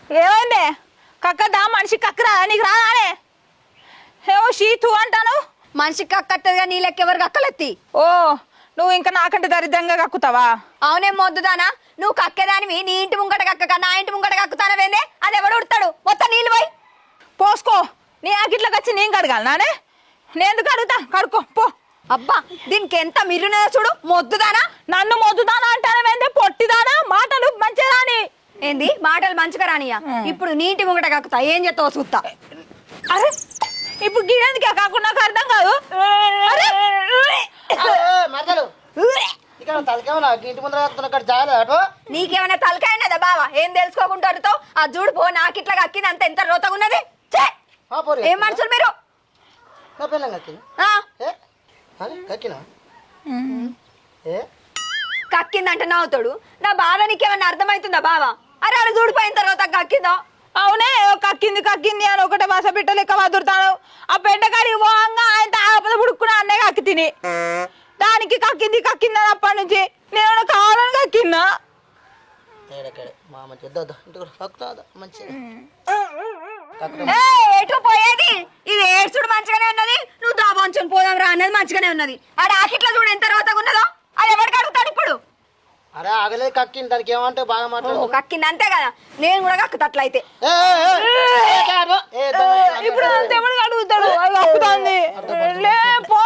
ఏమైందే కక్కదా మనిషి కక్కరా నీకు రాదానే ఏమో షీతు అంటాను మనిషికి కక్కత్తదిగా నీ లెక్క ఎవరు కక్కలెత్తి ఓ నువ్వు ఇంకా నాకంటే దరిద్రంగా కక్కుతావా అవునేం మొద్దుదానా నువ్వు కక్కేదానివి నీ ఇంటి ముంగట కక్కక నా ఇంటి ముంగట కక్కుతానవేందే అది ఎవడు ఉడతాడు మొత్తం నీళ్ళు పోయి పోసుకో నీ ఆకిట్లోకి వచ్చి నేను కడగాలి నానే నేను ఎందుకు అడుగుతా కడుక్కో పో అబ్బా దీనికి ఎంత మిర్రునదో చూడు మొద్దుదానా నన్ను మొద్దుదానా అంటానవేందే పొట్టిదానా మాటలు మంచిగా రాని ఏంది మాటలు మంచిగా రానియా ఇప్పుడు నీ ఇంటి ముంగట కక్కుతా ఏం చేస్తావు చూస్తా అరే ఇప్పుడు గిడేందుకే కాకుండా నాకు అర్థం కాదు అరే నీకేమైనా తలకాయనదా బావా ఏం తెలుసుకోకుండా అడుగుతావు ఆ చూడు పో నాకిట్లా కక్కింది అంత ఎంత రోతగా ఉన్నది ఏం మనుషులు మీరు కక్కిందంటే నవ్వుతాడు నా బాధ నీకేమన్నా అర్థమవుతుందా బావా అరే అడు చూడిపోయిన తర్వాత కక్కిందో అవునే కక్కింది కక్కింది అని ఒకటే వస పెట్ట లెక్క వదురుతాను ఆ పెంటకాడికి పోవంగా ఆయన ఆపద పుడుక్కున్నా అన్నే కక్కి తిని దానికి కక్కింది కక్కింది అని అప్పటి నుంచి నేను కావాలని కక్కిందా ఎటు పోయేది ఇది ఏడ్చుడు మంచిగానే ఉన్నది నువ్వు దాబంచుని పోదాం రా అనేది మంచిగానే ఉన్నది ఆడ ఆకిట్లా చూడు ఎంత తర్వాత ఉన్నదో అది ఎవరికి అడుగుతాడు ఇప్పుడు అరే ఆగలేదు కక్కింది దానికి ఏమంటే బాగా మాట్లాడు కక్కింది అంతే కదా నేను కూడా కక్కుతట్లయితే ఇప్పుడు ఎవరికి అడుగుతాడు అది కక్కుతాంది లే పో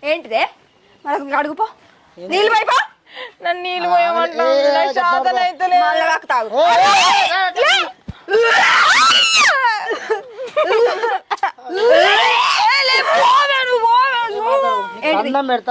ఏంటిదే మనకు అడుగుపో నీళ్ళు పైపో నన్ను నీళ్ళు పోయమంటున్నా శాతం అయితే మళ్ళా కక్కుతావు అన్నం పెడతా